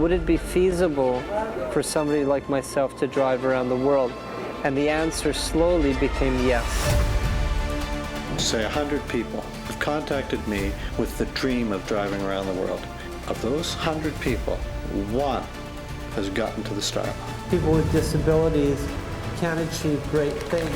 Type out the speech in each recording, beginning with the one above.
would it be feasible for somebody like myself to drive around the world? And the answer slowly became yes. Say 100 people have contacted me with the dream of driving around the world. Of those 100 people, one has gotten to the start. People with disabilities can achieve great things.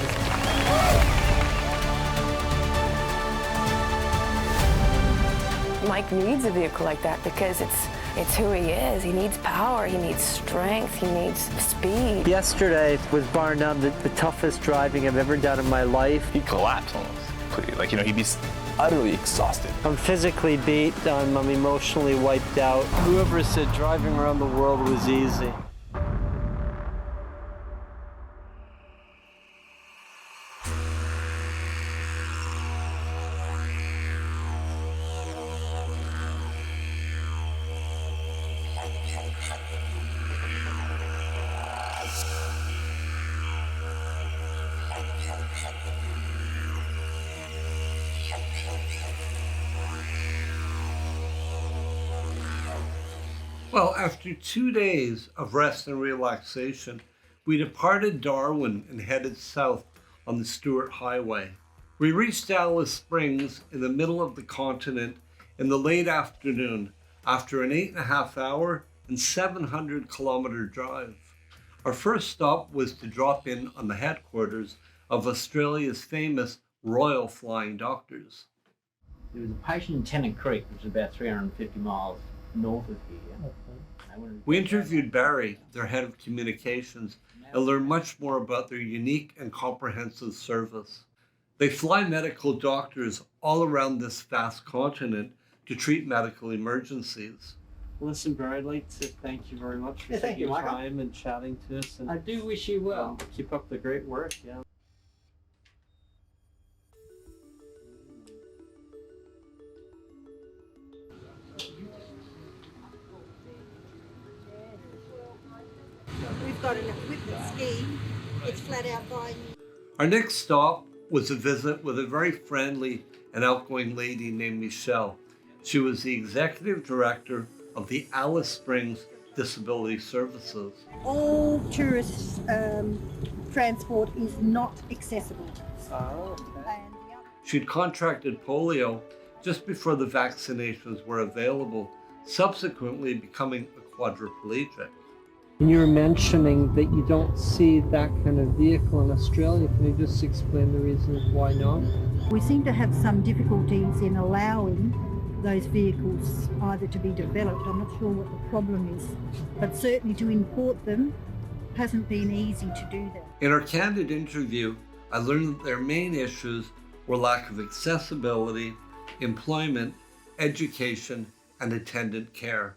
Mike needs a vehicle like that because it's who he is. He needs power, he needs strength, he needs speed. Yesterday was bar none the toughest driving I've ever done in my life. He'd collapse almost. Like, he'd be utterly exhausted. I'm physically beat, I'm emotionally wiped out. Whoever said driving around the world was easy. Well, after 2 days of rest and relaxation, we departed Darwin and headed south on the Stewart Highway. We reached Alice Springs in the middle of the continent in the late afternoon after an 8.5-hour and 700-kilometer drive. Our first stop was to drop in on the headquarters of Australia's famous Royal Flying Doctors. There was a patient in Tennant Creek, which is about 350 miles north of here. We interviewed Barry, their head of communications, and learned much more about their unique and comprehensive service. They fly medical doctors all around this vast continent to treat medical emergencies. Listen, Barry, I'd like to thank you very much for taking your time and chatting to us. And I do wish you well. Keep up the great work, yeah. We've got an equipment scheme. It's flat out buying. Our next stop was a visit with a very friendly and outgoing lady named Michelle. She was the executive director of the Alice Springs Disability Services. All tourist transport is not accessible. Oh, okay. She'd contracted polio just before the vaccinations were available, subsequently becoming a quadriplegic. And you were mentioning that you don't see that kind of vehicle in Australia. Can you just explain the reasons why not? We seem to have some difficulties in allowing those vehicles either to be developed. I'm not sure what the problem is, but certainly to import them hasn't been easy to do that. In our candid interview, I learned that their main issues were lack of accessibility, employment, education, and attendant care.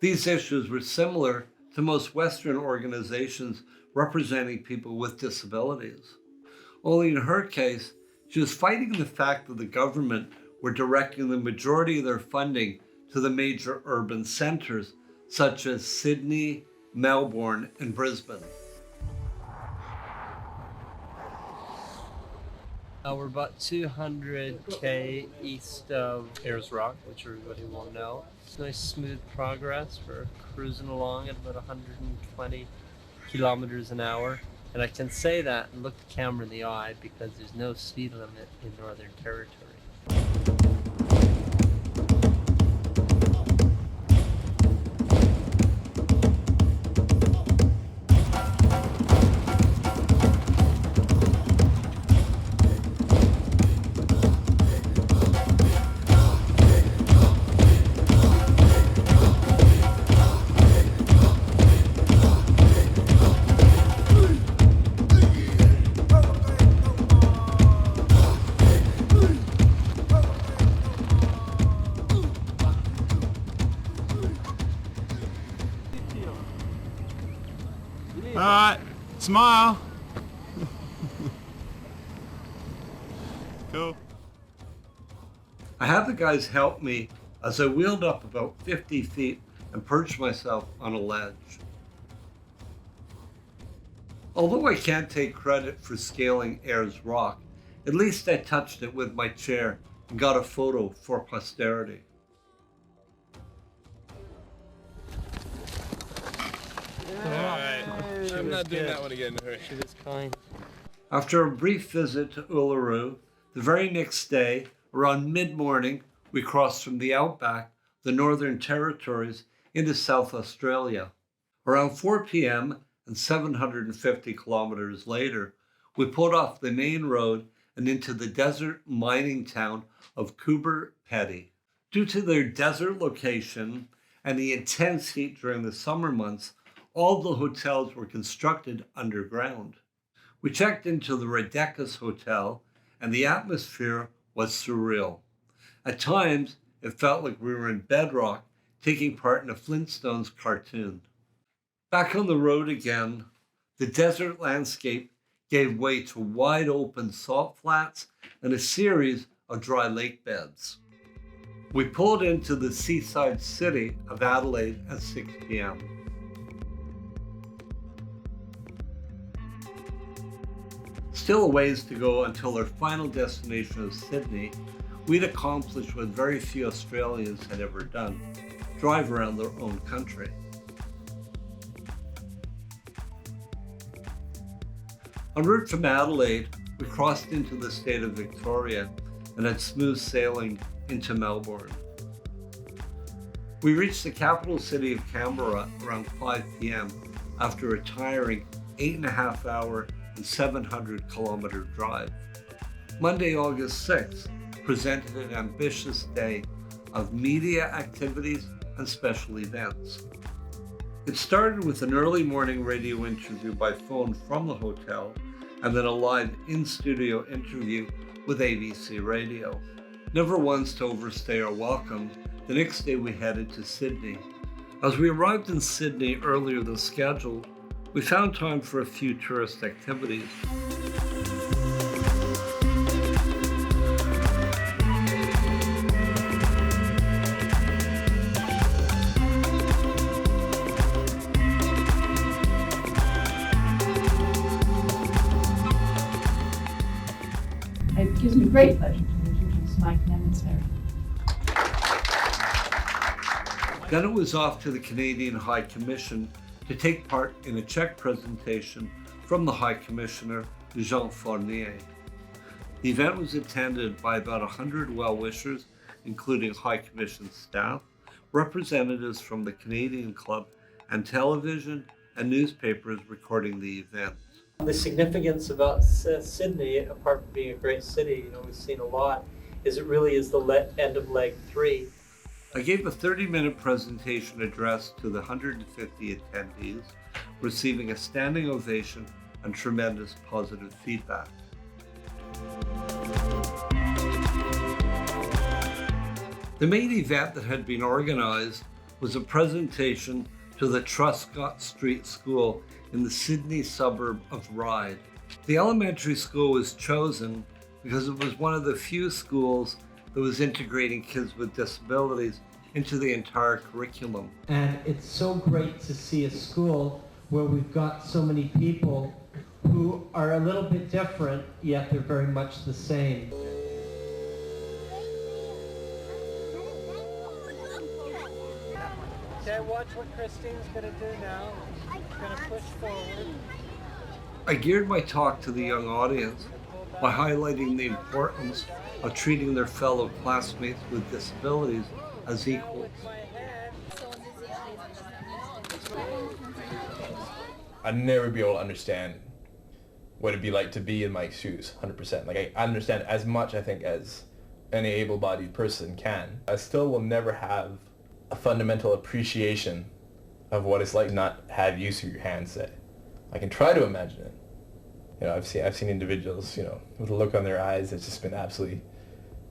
These issues were similar to most Western organizations representing people with disabilities. Only in her case, she was fighting the fact that the government were directing the majority of their funding to the major urban centers, such as Sydney, Melbourne, and Brisbane. We're about 200k east of Ayers Rock, which everybody will know. It's nice smooth progress. We're cruising along at about 120 kilometers an hour. And I can say that and look the camera in the eye because there's no speed limit in Northern Territory. All right, smile. Cool. I had the guys help me as I wheeled up about 50 feet and perched myself on a ledge. Although I can't take credit for scaling Ayers Rock, at least I touched it with my chair and got a photo for posterity. I'm not doing that one again. She was kind. After a brief visit to Uluru, the very next day, around mid-morning, we crossed from the outback, the Northern Territories, into South Australia. Around 4 p.m. and 750 kilometers later, we pulled off the main road and into the desert mining town of Coober Pedy. Due to their desert location and the intense heat during the summer months, all the hotels were constructed underground. We checked into the Redecas Hotel, and the atmosphere was surreal. At times, it felt like we were in bedrock, taking part in a Flintstones cartoon. Back on the road again, the desert landscape gave way to wide open salt flats and a series of dry lake beds. We pulled into the seaside city of Adelaide at 6 p.m. Still a ways to go until our final destination of Sydney, we'd accomplished what very few Australians had ever done: drive around their own country. En route from Adelaide, we crossed into the state of Victoria and had smooth sailing into Melbourne. We reached the capital city of Canberra around 5 p.m. after a tiring 8.5 hour and 700 kilometer drive. Monday, August 6th, presented an ambitious day of media activities and special events. It started with an early morning radio interview by phone from the hotel, and then a live in-studio interview with ABC Radio. Never once to overstay our welcome, the next day we headed to Sydney. As we arrived in Sydney earlier than scheduled, we found time for a few tourist activities. It gives me great pleasure to introduce Mike Nemesvary. Then it was off to the Canadian High Commission to take part in a check presentation from the High Commissioner, Jean Fournier. The event was attended by about 100 well-wishers, including High Commission staff, representatives from the Canadian Club, and television and newspapers recording the event. The significance about Sydney, apart from being a great city, we've seen a lot, is it really is the end of leg 3. I gave a 30-minute presentation address to the 150 attendees, receiving a standing ovation and tremendous positive feedback. The main event that had been organized was a presentation to the Truscott Street School in the Sydney suburb of Ryde. The elementary school was chosen because it was one of the few schools that was integrating kids with disabilities into the entire curriculum. And it's so great to see a school where we've got so many people who are a little bit different, yet they're very much the same. Okay, watch what Christine's gonna do now. She's gonna push forward. I geared my talk to the young audience by highlighting the importance of treating their fellow classmates with disabilities as equals. I'd never be able to understand what it'd be like to be in Mike's shoes, 100%. Like, I understand as much, I think, as any able-bodied person can. I still will never have a fundamental appreciation of what it's like to not have use of your hands, say. I can try to imagine it. I've seen individuals, with a look on their eyes that's just been absolutely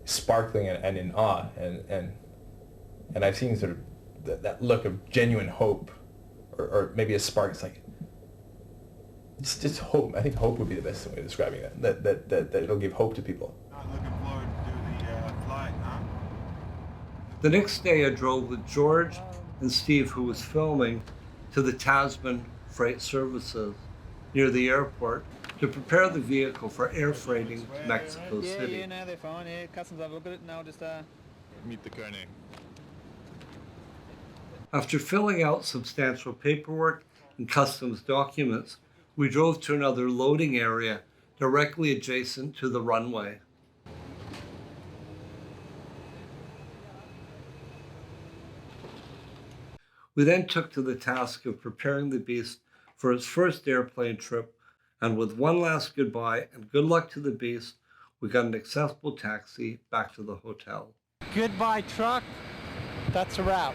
sparkling and in awe, and I've seen sort of that look of genuine hope, or maybe a spark. It's like, just hope. I think hope would be the best way of describing that. That it'll give hope to people. Not looking forward to the flight, huh? The next day I drove with George and Steve, who was filming, to the Tasman Freight Services near the airport to prepare the vehicle for air freighting to Mexico City. Yeah, no, they're fine. Yeah, customs have a look at it now. Just Meet the Koenig. After filling out substantial paperwork and customs documents, we drove to another loading area directly adjacent to the runway. We then took to the task of preparing the beast for its first airplane trip, and with one last goodbye and good luck to the beast, we got an accessible taxi back to the hotel. Goodbye, truck. That's a wrap.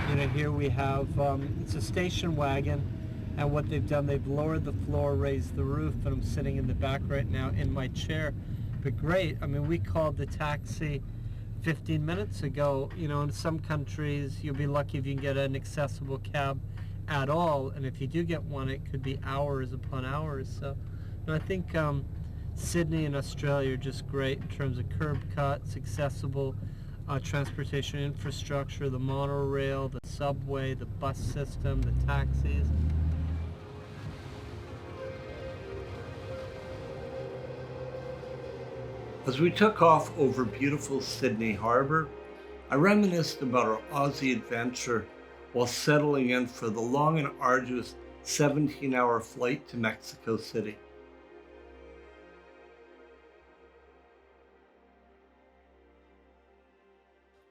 You know, here we have, it's a station wagon, and what they've done, they've lowered the floor, raised the roof, and I'm sitting in the back right now in my chair. But great, I mean, we called the taxi 15 minutes ago. You know, in some countries, you'll be lucky if you can get an accessible cab at all, and if you do get one, it could be hours upon hours. So, and I think Sydney and Australia are just great in terms of curb cuts, accessible transportation infrastructure, the monorail, the subway, the bus system, the taxis. As we took off over beautiful Sydney Harbour, I reminisced about our Aussie adventure while settling in for the long and arduous 17-hour flight to Mexico City.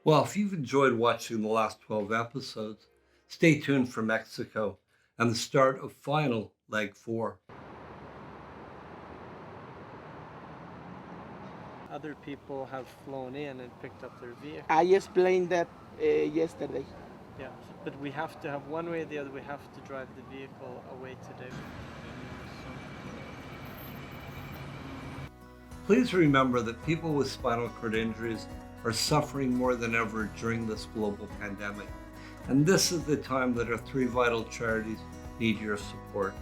Well, if you've enjoyed watching the last 12 episodes, stay tuned for Mexico and the start of final leg 4. Other people have flown in and picked up their vehicle. I explained that yesterday. Yeah, but we have to have one way or the other, we have to drive the vehicle away today. Please remember that people with spinal cord injuries are suffering more than ever during this global pandemic. And this is the time that our 3 vital charities need your support.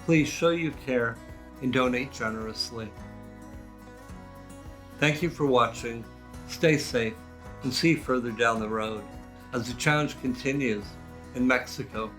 Please show you care and donate generously. Thank you for watching. Stay safe and see you further down the road as the challenge continues in Mexico.